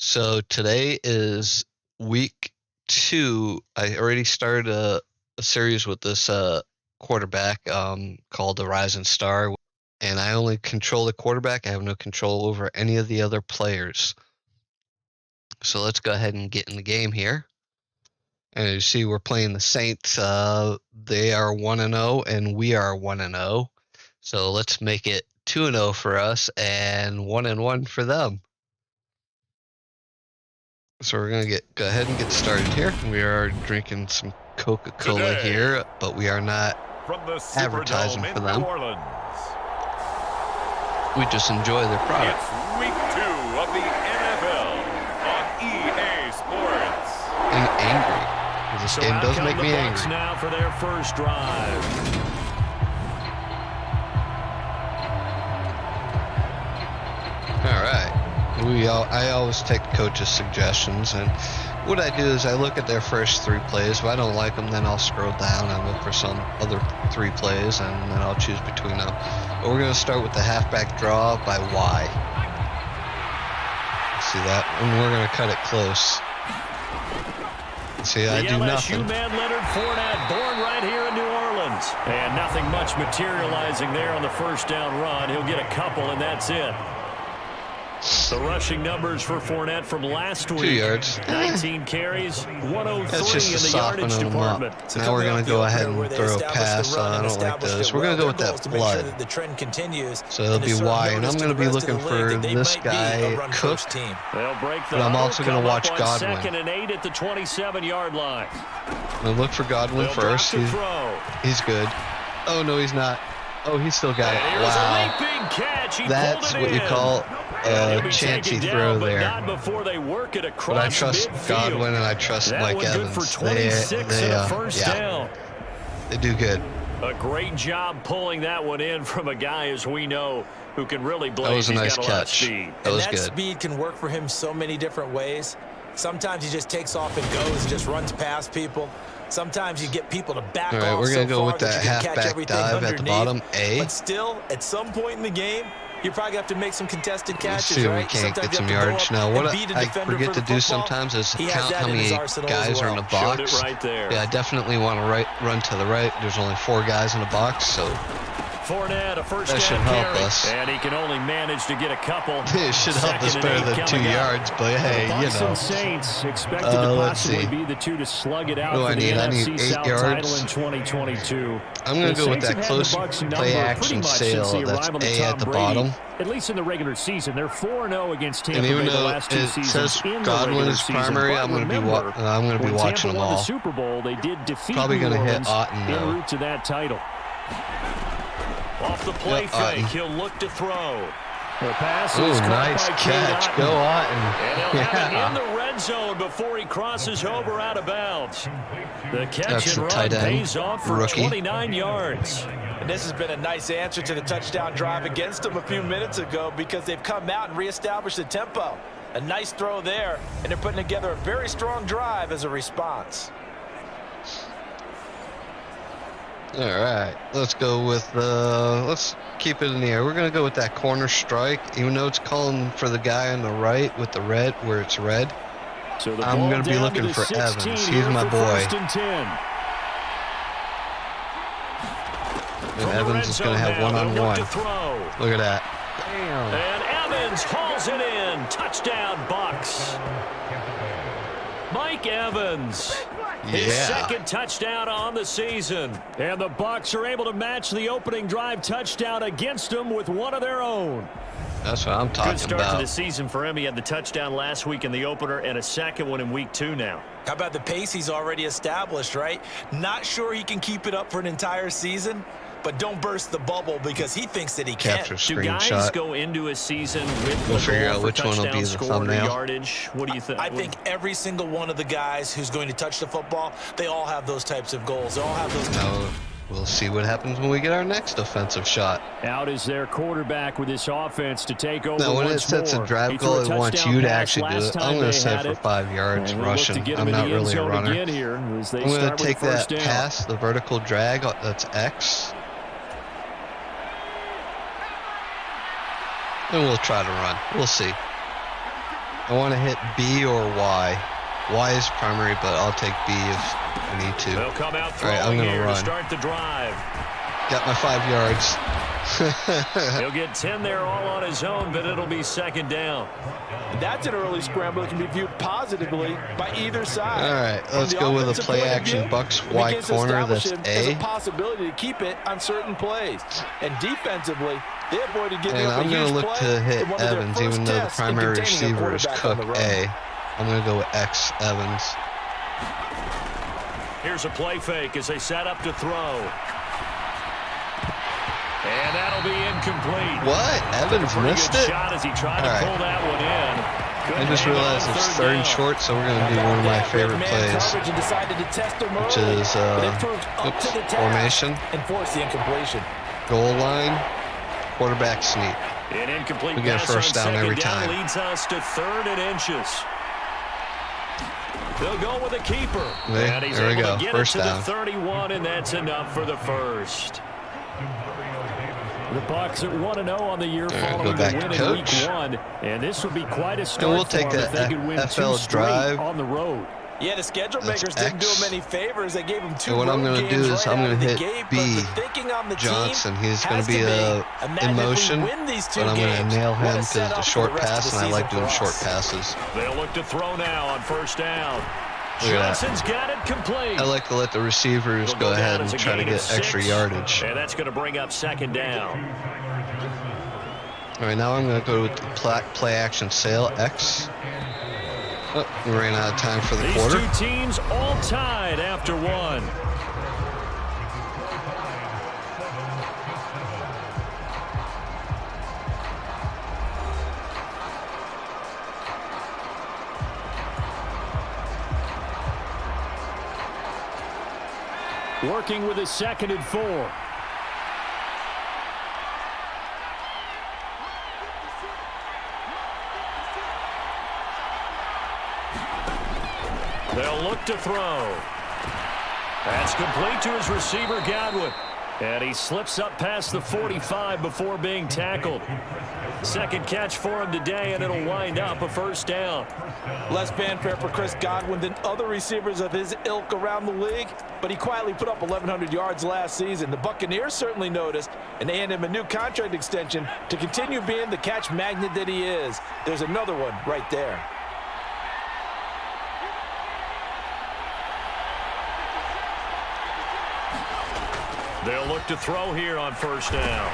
So today is week 2. I already started a series with this quarterback called the Rising Star, and I only control the quarterback. I have no control over any of the other players. So let's go ahead and get in the game here. And you see we're playing the Saints. They are 1-0 and we are 1-0. So let's make it 2-0 for us and 1-1 for them. So we're gonna go ahead and get started here. We are drinking some Coca-Cola here, but we are not advertising for them. We just enjoy their product. It's week 2 of the NFL on EA Sports. And angry. This game does make me angry. Now for their first drive. All right. I always take the coach's suggestions, and what I do is I look at their first 3 plays. If I don't like them, then I'll scroll down and look for some other 3 plays, and then I'll choose between them. But we're going to start with the halfback draw by Y. See that? And we're going to cut it close. See, I do nothing. The LSU man Leonard Fournette, born right here in New Orleans. And nothing much materializing there on the first down run. He'll get a couple, and that's it. The rushing numbers for Fournette from last week. 2 yards. 19 carries, 103 That's just in the yardage department. Now we're going to go ahead and throw a pass. I don't like those. We're going to go with that blood. So it'll be Y, and I'm going to be looking for this guy, Cook. But I'm also going to watch Godwin. 2nd and 8 at the 27-yard line. I'm going to look for Godwin first. He's good. Oh, no, he's not. Oh, he still got it. Wow. That's what you call a chancy throw there. But I trust Godwin and I trust Mike Evans. They do good. A great job pulling that one in from a guy, as we know, who can really blaze. That was a nice catch. That was good. That speed can work for him so many different ways. Sometimes he just takes off and goes, just runs past people. Sometimes you get people to back off. All right, we're going to go with that halfback dive at the bottom, A. But still, at some point in the game, you probably have to make some contested catches, see if we can't get some yardage. Now, what I forget to do sometimes is count how many guys are in the box. Yeah, I definitely want to run to the right. There's only 4 guys in the box, so Fournette, a first that should help us. And he can only manage to get a couple. It should help us better than 2 yards, but hey, you know. Saints expected to possibly be the 2 to slug it out for the NFC South title in 2022. I'm going to go with that close play action sale. That's A at the bottom. At least in the regular season, they're 4-0 against Tampa Bay the last 2 seasons. It says Godwin is primary. I'm going to be watching them all. The Super Bowl, they did defeat probably going to hit Otten en route to that title. Off the play fake, he'll look to throw. The pass is nice catch. Go Otten. And he'll have it in the red zone before he crosses over out of bounds. The catch and run pays off for 29 yards. And this has been a nice answer to the touchdown drive against them a few minutes ago because they've come out and reestablished the tempo. A nice throw there, and they're putting together a very strong drive as a response. All right, let's go with let's keep it in the air. We're going to go with that corner strike, even though it's calling for the guy on the right with the red, where it's red. So I'm going to be looking for Evans. He's my boy. And Evans is going to have one-on-one. Look at that. Damn. And Evans hauls it in. Touchdown, Bucs. Mike Evans. His second touchdown on the season. And the Bucs are able to match the opening drive touchdown against them with one of their own. That's what I'm talking about. Good start to the season for him. He had the touchdown last week in the opener and a second one in week 2 now. How about the pace he's already established, right? Not sure he can keep it up for an entire season, but don't burst the bubble because he thinks that he can. Do guys go into a season with we'll figure out which one will be the thumbnail. Yardage? What do you think? I think every single one of the guys who's going to touch the football, they all have those types of goals. They all have those. No, we'll see what happens when we get our next offensive shot. Out is their quarterback with this offense to take over. Now, when it sets a drive goal, it wants you to actually do it. I'm going to set for 5 yards rushing. I'm not really a runner. I'm going to take that pass, the vertical drag. That's X. And we'll try to run. We'll see. I want to hit B or Y. Y is primary, but I'll take B if I need to. They'll come out All right, I'm throwing gonna here run. to start the drive. Got my 5 yards. He'll get 10 there all on his own, but it'll be second down. That's an early scramble that can be viewed positively by either side. All right, let's go with a play action Bucks Y corner. That's There's A. a possibility to keep it on certain plays. And defensively, they avoided giving And up a I'm going to huge look play to hit in one of their Evans, first even though the tests in primary containing a receiver is quarterback on Cook the run. A. I'm going to go with X Evans. Here's a play fake as they set up to throw. And that'll be incomplete. What? Evans missed it? Shot as he tried to pull that one in. I just realized it's third and short, so we're going to do one of my favorite plays, which is formation, and force the incompletion. goal line, quarterback sneak. An incomplete We get a pass first on down second every down time. leads us to 3rd and inches. They'll go with a keeper. And he's There we able go. to get First it to down. the 31, and that's enough for the first. The Bucs at 1-0 on the year following back the to win in coach. Week 1, and this would be quite a start And we'll for take them if they a could win FL 2 straight drive. on the road. Yeah, the schedule makers didn't do him any favors. They gave him 2 And what I'm road going to games do is right I'm out going of to the hit gate, B. but the thinking on the Johnson. team He's going has to be imagine in if we motion, win these 2 but I'm going to games, nail him what a because setup it's a for the short rest of pass, the and I like season doing for short us. passes. They'll look to throw now on first down. Look at that. Johnson's got it complete. I like to let the receivers It'll go down ahead as and a try to gain of get extra 6, yardage. And that's going to bring up second down. All right, now I'm going to go with the play action sail X. Oh, we ran out of time for the quarter. These 2 teams all tied after 1. Working with a 2nd and 4. They'll look to throw. That's complete to his receiver, Godwin. And he slips up past the 45 before being tackled. Second catch for him today, and it'll wind up a first down. Less fanfare for Chris Godwin than other receivers of his ilk around the league, but he quietly put up 1,100 yards last season. The Buccaneers certainly noticed, and they handed him a new contract extension to continue being the catch magnet that he is. There's another one right there. They'll look to throw here on first down.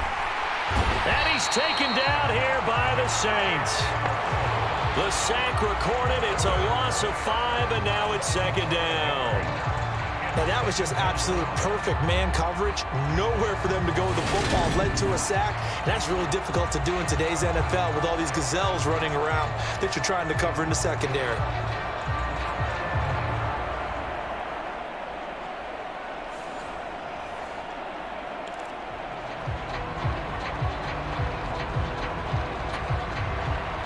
And he's taken down here by the Saints. The sack recorded. It's a loss of 5, and now it's second down. Now that was just absolute perfect man coverage. Nowhere for them to go with the football. Led to a sack. And that's really difficult to do in today's NFL with all these gazelles running around that you're trying to cover in the secondary.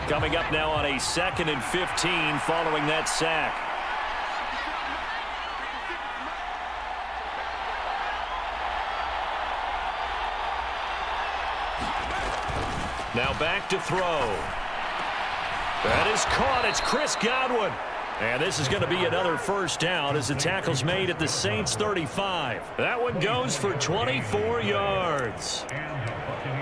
Coming up now on a 2nd and 15 following that sack. Now back to throw. That is caught. It's Chris Godwin. And this is going to be another first down as the tackle's made at the Saints 35. That one goes for 24 yards.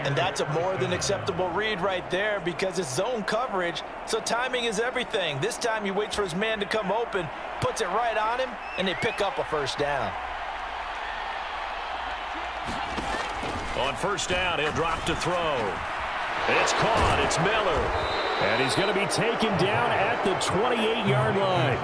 And that's a more than acceptable read right there because it's zone coverage, so timing is everything. This time he waits for his man to come open, puts it right on him, and they pick up a first down. On first down, he'll drop to throw. It's caught. It's Miller. And he's going to be taken down at the 28-yard line.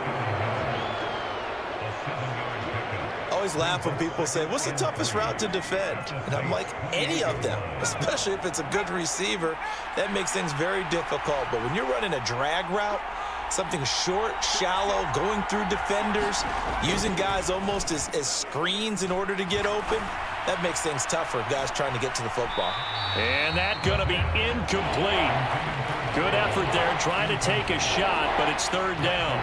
I always laugh when people say, what's the toughest route to defend? And I'm like, any of them, especially if it's a good receiver. That makes things very difficult. But when you're running a drag route, something short, shallow, going through defenders, using guys almost as screens in order to get open, that makes things tough for guys trying to get to the football. And that's going to be incomplete. Good effort there, trying to take a shot, but it's third down.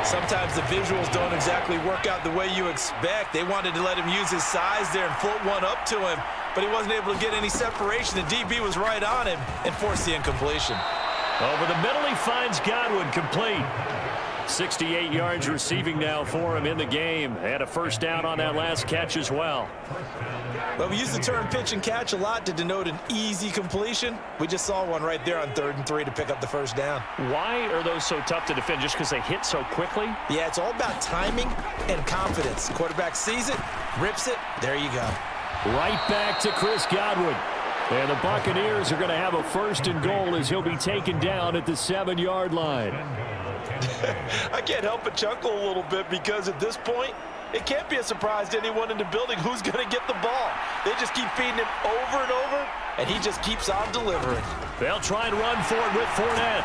Sometimes the visuals don't exactly work out the way you expect. They wanted to let him use his size there and float one up to him, but he wasn't able to get any separation. The DB was right on him and forced the incompletion. Over the middle, he finds Godwin, complete. 68 yards receiving now for him in the game. Had a first down on that last catch as well. Well, we use the term pitch and catch a lot to denote an easy completion. We just saw one right there on 3rd and 3 to pick up the first down. Why are those so tough to defend? Just because they hit so quickly? Yeah, it's all about timing and confidence. Quarterback sees it, rips it, there you go. Right back to Chris Godwin. And the Buccaneers are going to have a 1st and goal as he'll be taken down at the 7-yard line. I can't help but chuckle a little bit because at this point, it can't be a surprise to anyone in the building who's going to get the ball. They just keep feeding him over and over, and he just keeps on delivering. They'll try and run for it with Fournette.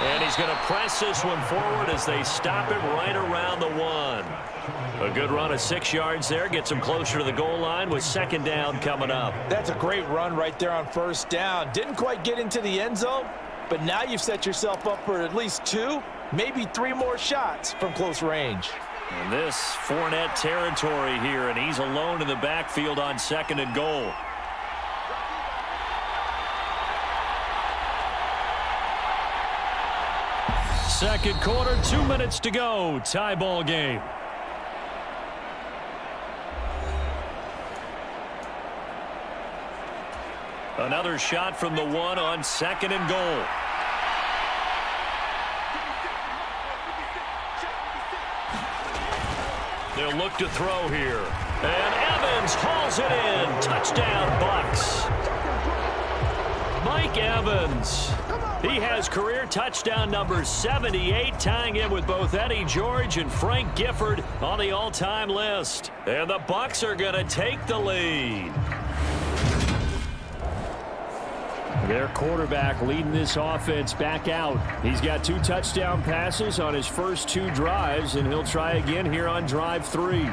And he's going to press this one forward as they stop him right around the 1. A good run of 6 yards there. Gets him closer to the goal line with 2nd down coming up. That's a great run right there on 1st down. Didn't quite get into the end zone, but now you've set yourself up for at least 2, maybe 3 more shots from close range. And this Fournette territory here, and he's alone in the backfield on 2nd and goal. Second quarter, 2 minutes to go. Tie ball game. Another shot from the 1 on 2nd and goal. They'll look to throw here. And Evans hauls it in. Touchdown, Bucks. Mike Evans. He has career touchdown number 78, tying him with both Eddie George and Frank Gifford on the all-time list. And the Bucks are going to take the lead. Their quarterback leading this offense back out. He's got 2 touchdown passes on his first 2 drives, and he'll try again here on drive 3.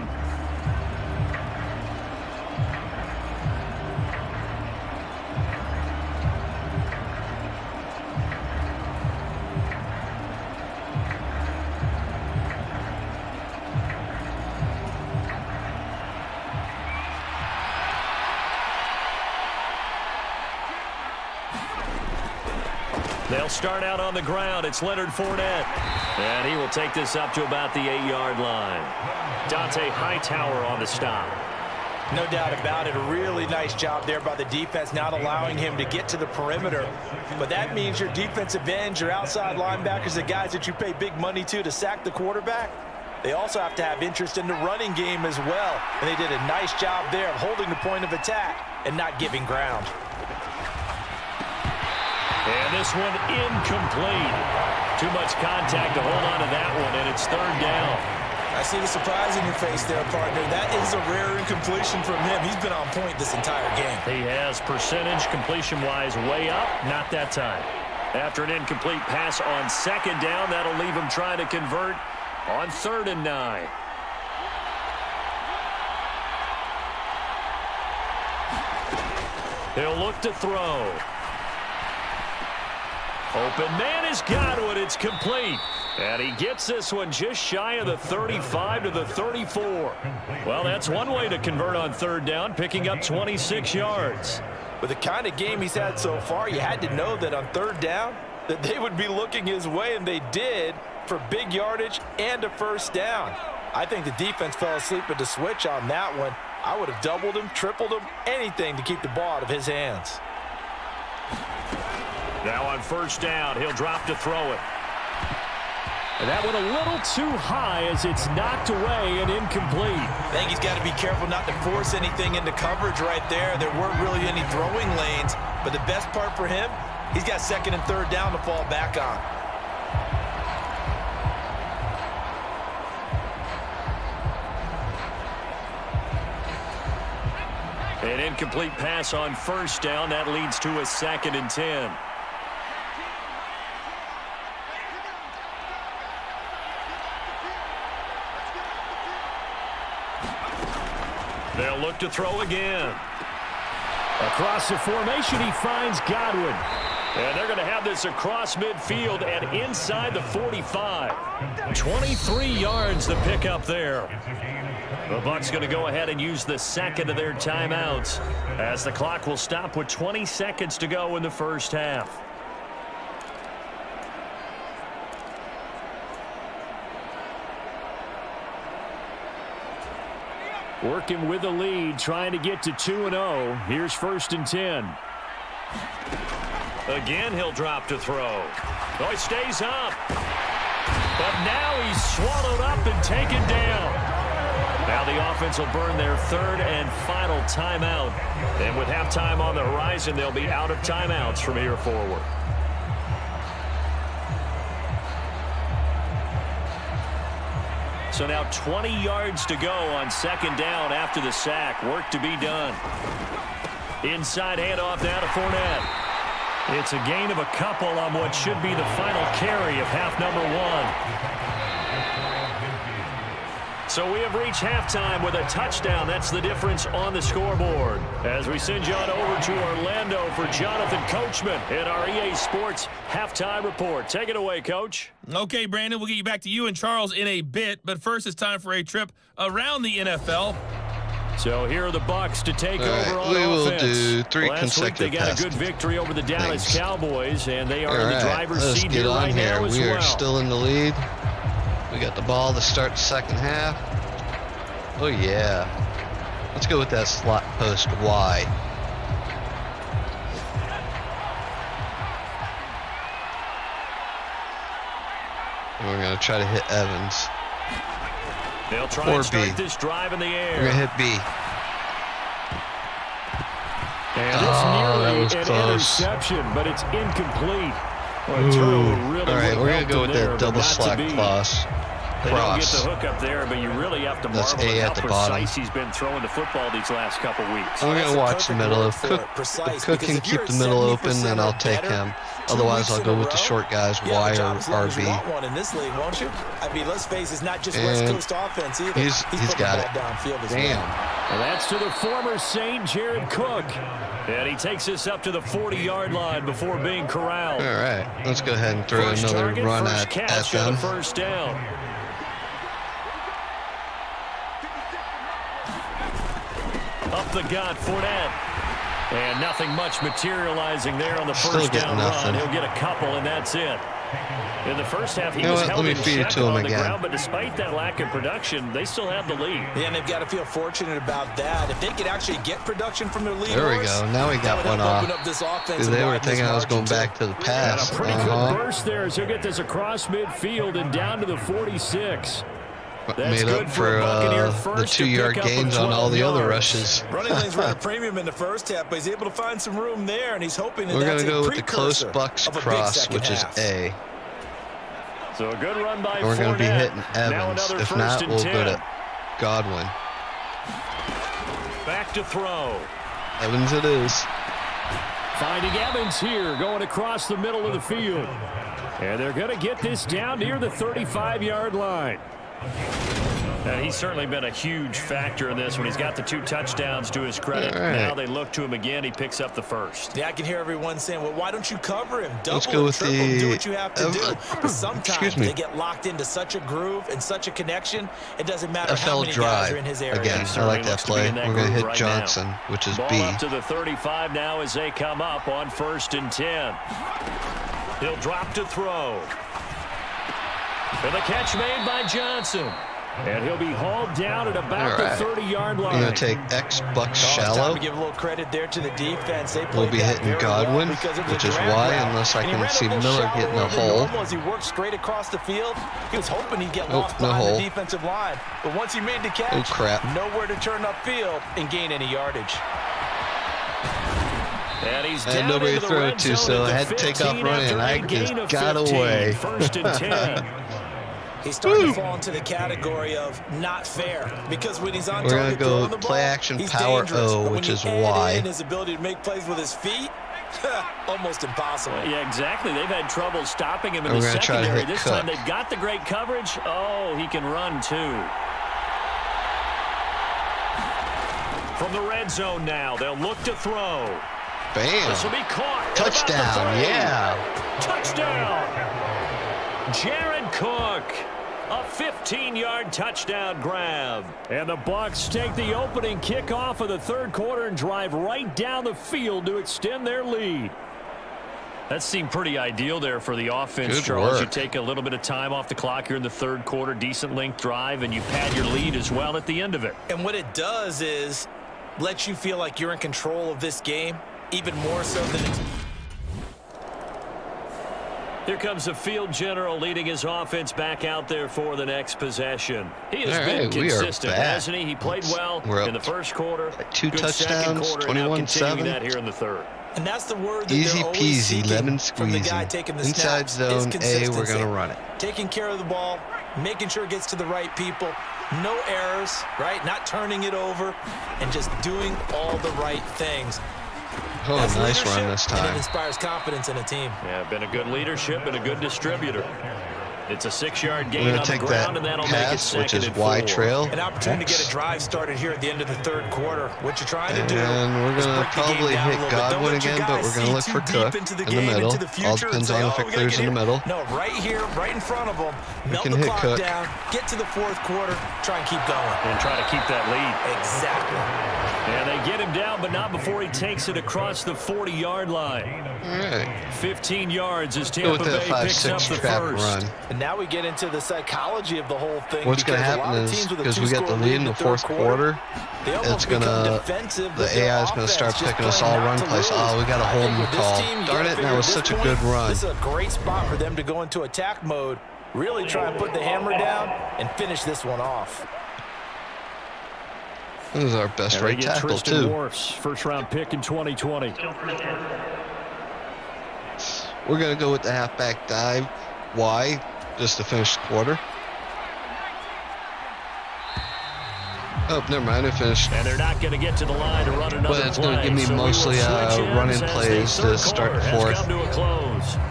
They'll start out on the ground. It's Leonard Fournette. And he will take this up to about the 8-yard line. Dante Hightower on the stop. No doubt about it. A really nice job there by the defense, not allowing him to get to the perimeter. But that means your defensive ends, your outside linebackers, the guys that you pay big money to sack the quarterback, they also have to have interest in the running game as well. And they did a nice job there of holding the point of attack and not giving ground. And this one incomplete. Too much contact to hold on to that one, and it's 3rd down. I see the surprise in your face there, partner. That is a rare incompletion from him. He's been on point this entire game. He has percentage completion-wise way up, not that time. After an incomplete pass on 2nd down, that'll leave him trying to convert on 3rd and 9. He'll look to throw. Open man is Godwin. It's complete. And he gets this one just shy of the 35 to the 34. Well, that's one way to convert on 3rd down, picking up 26 yards. With the kind of game he's had so far, you had to know that on 3rd down that they would be looking his way, and they did, for big yardage and a 1st down. I think the defense fell asleep at the switch on that one. I would have doubled him, tripled him, anything to keep the ball out of his hands. Now on 1st down, he'll drop to throw it. And that one a little too high as it's knocked away and incomplete. I think he's got to be careful not to force anything into coverage right there. There weren't really any throwing lanes, but the best part for him, he's got 2nd and 3rd down to fall back on. An incomplete pass on 1st down. That leads to a 2nd and 10. They'll look to throw again. Across the formation, he finds Godwin. And they're going to have this across midfield and inside the 45. 23 yards to pick up there. The Bucs going to go ahead and use the 2nd of their timeouts as the clock will stop with 20 seconds to go in the 1st half. Working with the lead, trying to get to 2-0. Here's 1st and 10. Again, he'll drop to throw. Oh, he stays up. But now he's swallowed up and taken down. Now the offense will burn their 3rd and final timeout. And with halftime on the horizon, they'll be out of timeouts from here forward. So now 20 yards to go on 2nd down after the sack. Work to be done. Inside handoff now to Fournette. It's a gain of a couple on what should be the final carry of half number 1. So we have reached halftime with a touchdown. That's the difference on the scoreboard. As we send you on over to Orlando for Jonathan Coachman in our EA Sports Halftime Report. Take it away, Coach. Okay, Brandon, we'll get you back to you and Charles in a bit, but first it's time for a trip around the NFL. So here are the Bucs to take over on we will offense. do 3 Last consecutive week they got a good victory over the Dallas Cowboys, and they are in the driver's let's seat get here on right here. now as We well. are still in the lead. We got the ball to start the 2nd half. Oh, yeah. Let's go with that slot post Y. And we're going to try to hit Evans. They'll try Or and start B. this drive in the air. We're going to hit B. And it's that nearly was an close. interception, but it's incomplete. Well, a turnover really All right, would we're have going to go helped with them there, that double but not to slack be. cross. They don't get the hook up there, but you really have to That's marvel A at at how the bottom. precise he's been throwing the football these last couple weeks. I'm going to watch the middle. If Cook can keep the middle open, then I'll take him. Otherwise, I'll go with the short guys, Y or RB. One in this league, won't you? I mean, let's face it, it's not just West Coast offense either. He's got it. Downfield as Damn. well. And that's to the former Saint, Jared Cook. And he takes us up to the 40-yard line before being corralled. All right, let's go ahead and throw First another target, run first at catch on them. a first down. Up the gut, Fournette. And nothing much materializing there on the Still first getting down nothing. run. He'll get a couple, and that's it. In the first half, he You know was what? held Let me in feed it check to him on the again. ground, but despite that lack of production, they still have the lead. Yeah, and they've got to feel fortunate about that. If they could actually get production from their lead There we horse, go. Now we got that would one help off. open up this offense Dude, and they were widen this thinking I was going margin, back too. to the pass. And a pretty good burst there as he'll get this across midfield and down to the 46. That's Made up good for a for Buccaneer the first to 2-yard pick up a gains on all the 12 other yards. rushes. Running lanes were at a premium in the first half, but he's able to find some room there, and he's hoping that We're that's going to a go with the close precursor Bucks of a big cross, second which is half. A. So a good run by And we're going to be Fournette. hitting Now Evans. another If first not, and we'll 10. go to Godwin. Back to throw. Evans it is. Finding Evans here, going across the middle of the field. And they're going to get this down near the 35-yard line. And he's certainly been a huge factor in this when he's got the 2 touchdowns to his credit. All right. Now they look to him again. He picks up the first. Yeah, I can hear everyone saying, well, why don't you cover him? Double Let's go him, with triple him, do what you have to the do. But sometimes excuse me. they get locked into such a groove and such a connection, it doesn't matter how FL many guys drive. are in his area. Again, I certainly like that looks to be play. in that We're going to groove hit right Johnson, now. which is Ball B. up to the 35 now as they come up on 1st and 10. He'll drop to throw. And the catch made by Johnson. And he'll be hauled down at about All right. the 30-yard line. I'm going to take X Bucks It's time shallow. to give a little credit there to the defense. They We'll played be that hitting very Godwin, well because it was which a is drag Y, route. unless I And he can ran see a little Miller shallower getting a than hole. normal as he worked straight across the field. He was hoping he'd get Oh, lost no behind hole. the defensive line. But once he made the catch, Oh, crap. nowhere to turn upfield and gain any yardage. And he's I had down nobody into to the throw red it to, zone so at I the had to take off 15 running, after and I a gain just of got 15. away. 1st and 10. He's starting to fall into the category of not fair because when he's on We're gonna target go throwing the ball, play action he's power dangerous. O, But when which you is add Y. in his ability to make plays with his feet, almost impossible. Yeah, exactly. They've had trouble stopping him in And the we're gonna try to secondary. hit This Cook. time they've got the great coverage. Oh, he can run too. From the red zone now, they'll look to throw. This will Bam. be caught. at Touchdown, about the 30. yeah. Touchdown. Jared Cook. A 15-yard touchdown grab. And the Bucs take the opening kickoff of the third quarter and drive right down the field to extend their lead. That seemed pretty ideal there for the offense, Good Charles. work. You take a little bit of time off the clock here in the third quarter, decent length drive, and you pad your lead as well at the end of it. And what it does is lets you feel like you're in control of this game, even more so than it's... Here comes the field general leading his offense back out there for the next possession. He has been consistent, hasn't he? He played well in the first quarter. 2 touchdowns, 21-7. That here in the third. And that's the word that Easy they're always peasy, seeking lemon from the guy squeezy. taking the Inside snaps, zone A, we're going to run it. Taking care of the ball, making sure it gets to the right people, no errors, right? Not turning it over, and just doing all the right things. Oh, That's nice run this and it time. inspires confidence in a team. Yeah, been a good leadership and a good distributor. It's a 6-yard gain We're on going to the take ground, that and that'll make it pass, which second is and Y 4. trail. An opportunity to get a drive started here at the end of the third quarter. What you're trying to do And we're is going to break the game probably down a hit little bit. Don't Godwin let your again, but guys we're going to look see for too Cook deep into the in the game, middle. into the All future, depends and say, on if "Oh, it we gotta clears get in the here." middle. No, right here, right in front of them. Melt can the hit clock Cook. down, get to the fourth quarter, try and keep going. And try to keep that lead. Exactly. And they get him down, but not before he takes it across the 40-yard line. All right. 15 yards as Go Tampa with that Bay picks up 5-6 the trap first. run. And now we get into the psychology of the whole thing. What's going to happen is, because we got the lead in the fourth quarter, it's going to, the AI is going to start picking us all run plays. Oh, we got a holding call. Darn it, that was such a good run. This is a great spot for them to go into attack mode, really try and put the hammer down and finish this one off. This is our best right tackle, too. Wirfs, first-round pick in 2020. We're going to go with the halfback dive. Y, just to finish the quarter. Oh, never mind, I finished. And they're not going to get to the line to run another But it's going to give me so mostly running plays to start the fourth.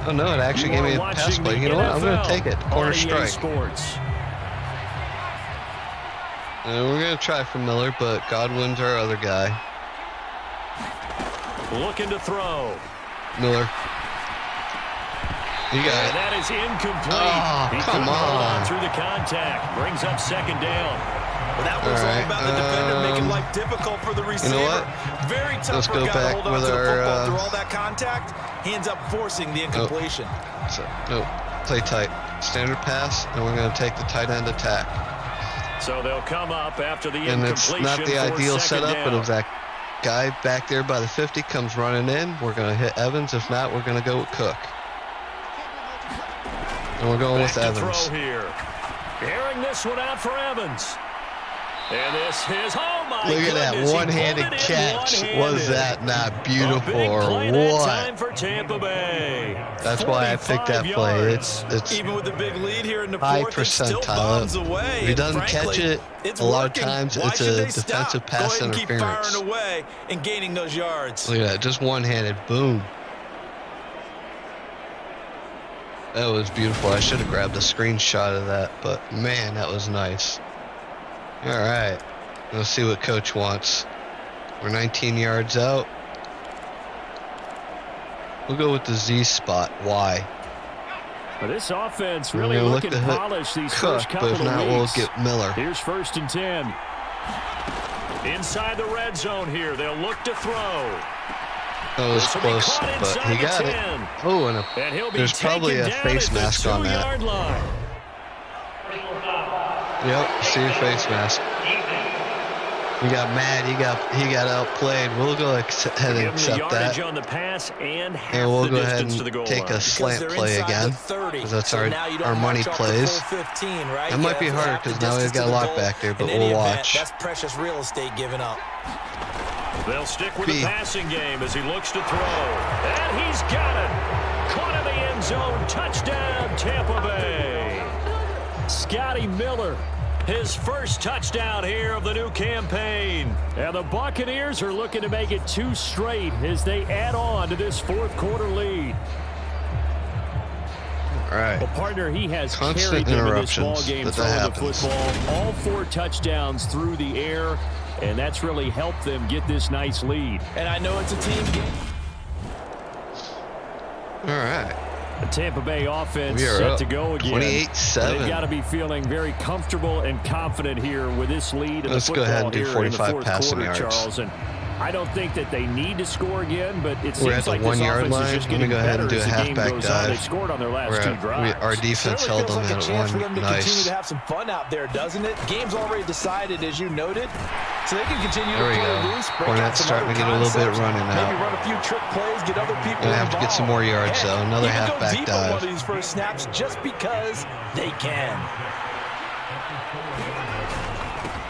Oh, no, it actually gave me a pass play. You know what? I'm going to take it. Corner strike. And we're going to try for Miller, but Godwin's our other guy. Looking to throw. Miller. You got it. That is incomplete. Oh, come on. Through the contact. Brings up second down. Well, that was all about the defender making life difficult for the receiver. You know what? Very tough Let's for go a guy back to hold on with to the our, football through all that contact. He ends up forcing the incompletion. No, play tight. Standard pass, and we're going to take the tight end attack. So they'll come up after the And it's not the ideal setup, but if that guy back there by the 50 comes running in, we're going to hit Evans. If not, we're going to go with Cook. And we're going with Evans. Throw here. Airing this one out for Evans. And this is, oh my Look at that one-handed catch. Was that not beautiful or what? Time for Tampa Bay. That's why I picked that play. It's even with the big lead here in the high fourth, it still percentile. bombs away. If he doesn't catch it, a lot of times it's a defensive pass interference. Keep firing away and gaining those yards. Look at that, just one-handed, boom. That was beautiful. I should have grabbed a screenshot of that, but man, that was nice. All right, let's see what coach wants. We're 19 yards out. We'll go with the Z spot. Y. Well, this offense really looking polished these first couple of weeks. But if not, we'll get Miller. Here's 1st and 10. Inside the red zone here. They'll look to throw. That was close, but he got it. Oh, and there's probably a face mask on that. Yep, see your face mask. He got mad. He got outplayed. We'll go ahead and accept that. On the pass and we'll go ahead and take a slant play again, because that's our money plays. That might be harder because now we've got a lot back there, but we'll watch. That's precious real estate given up. They'll stick with the passing game as he looks to throw. And he's got it. Caught in the end zone. Touchdown, Tampa Bay. Scotty Miller, his first touchdown here of the new campaign. And the Buccaneers are looking to make it 2 straight as they add on to this fourth quarter lead. All right. Well, partner, he has Constant carried them in this interruptions, ball game but throwing that the happens. football. All 4 touchdowns through the air, and that's really helped them get this nice lead. And I know it's a team game. All right. The Tampa Bay offense We are set up to go again. 28-7. They've got to be feeling very comfortable and confident here with this lead. Let's go ahead and do 45 passing yards. Charles. And I don't think that they need to score again, but it We're at seems the like 1 this yard offense is line. just Let me getting go ahead and better do a as the game halfback goes on. They dive. scored on their last 2 drives. Our defense Certainly held feels them like a at chance for one. them to continue Nice. to have some fun out there, doesn't it? Game's already decided, as you noted, so they can continue There to we play go. loose. Break out Fournette's some starting to other get a little bit concepts, running maybe out. run a few trick plays, get other people Gonna have to get some more yards, though. Another Even halfback go deep on dive. one of these first snaps just because they can.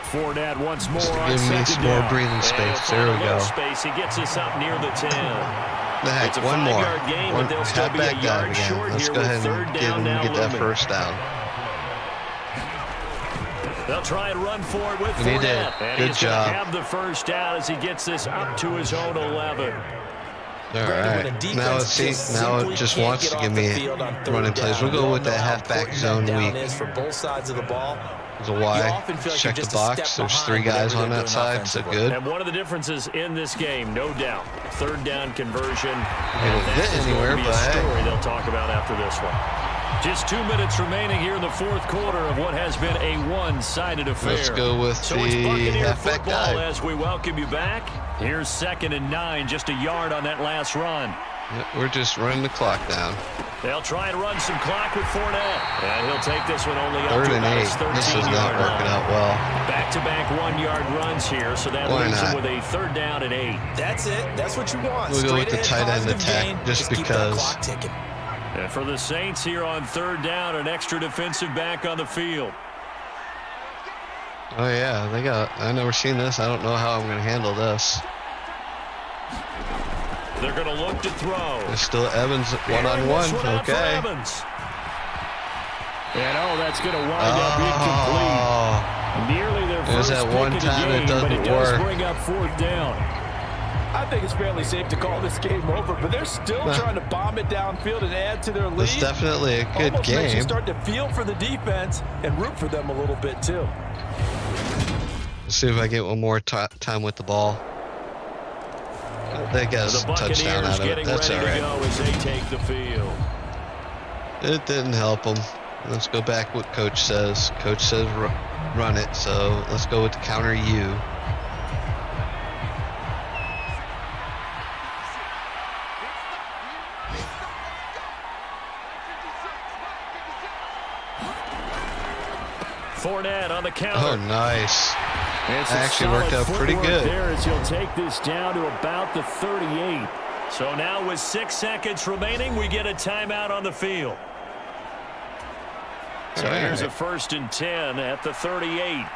Fournette once more on Give me some more breathing space. There we go. Space. He gets us up near the 10. The heck, It's a one more. 5-yard gain, but they'll still be a Halfback dive yard again. short Let's here go with ahead third and down now get that looming. first down. They'll try and run for it with And he did. Fournette. And Good he's going job. to have the first down as he gets this up to his own 11. All right. Now it just wants to give me running plays. We'll go with that halfback zone weak. For both sides of the ball. There's a Y. Check the box. There's 3 guys on that side, so good. And one of the differences in this game, no doubt, third down conversion. It And didn't that get is going anywhere, to be but a hey. story they'll talk about after this one. Just 2 minutes remaining here in the fourth quarter of what has been a one-sided affair. Let's go with so it's the Buccaneer halfback football dive. as we welcome you back. Here's 2nd and 9, just a yard on that last run. Yep, we're just running the clock down. They'll try and run some clock with Fournette. And he'll take this one only up 3rd to and about 8. his 13-yard This is not working out well. Back-to-back 1-yard runs here, so that Why leaves not? him with a 3rd down and 8. That's it. That's what you want. We'll go with the Straight tight ahead, end positive attack gain. just keep that because. clock ticking. And for the Saints here on 3rd down, an extra defensive back on the field. Oh yeah, I've never seen this. I don't know how I'm going to handle this. They're going to look to throw. There's still Evans one-on-one. Okay. Evans. And that's going to wind up incomplete. Nearly their There's first that pick one of the time it game, doesn't but it does work. bring up 4th down. I think it's fairly safe to call this game over, but they're still trying to bomb it downfield and add to their lead. It's definitely a good Almost makes you game. start to feel for the defense and root for them a little bit too. Let's see if I get one more time with the ball. They got a touchdown out of it. That's all right. Go as they take the field. It didn't help them. Let's go back what Coach says. Coach says run it, so let's go with the counter U. Fournette on the counter. Oh, nice. It's That actually worked out pretty good. There as he'll take this down to about the 38. So now with 6 seconds remaining, we get a timeout on the field. So here's a 1st and 10 at the 38.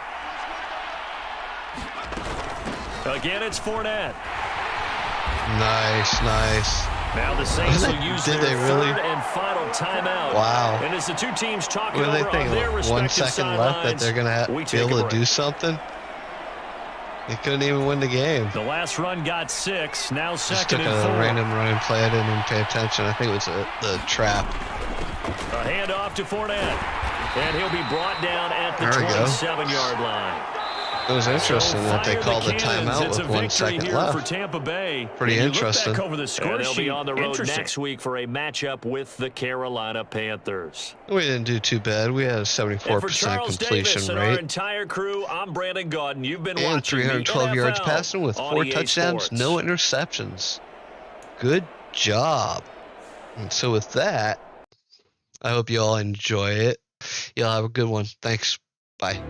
Again, it's Fournette. Nice. Now the Saints will use their third and final timeout. Wow. And as the two teams talking What do over they think? on their respective 1 second left that they're going to be able to do something? They couldn't even win the game. The last run got 6. Now Just 2nd took and a 4. random running play. I didn't even pay attention. I think it was the trap. A handoff to Fournette. And he'll be brought down at the 27-yard line. It was interesting that they called the timeout with 1 second left. For Tampa Bay. Pretty interesting. Over the score they'll be on the road next week for a matchup with the Carolina Panthers. We didn't do too bad. We had a 74% completion and rate. Our entire crew, I'm Brandon Gaudin. You've been and watching 312 yards NFL passing with 4 touchdowns, Sports. no interceptions. Good job. And so with that, I hope you all enjoy it. Y'all have a good one. Thanks. Bye.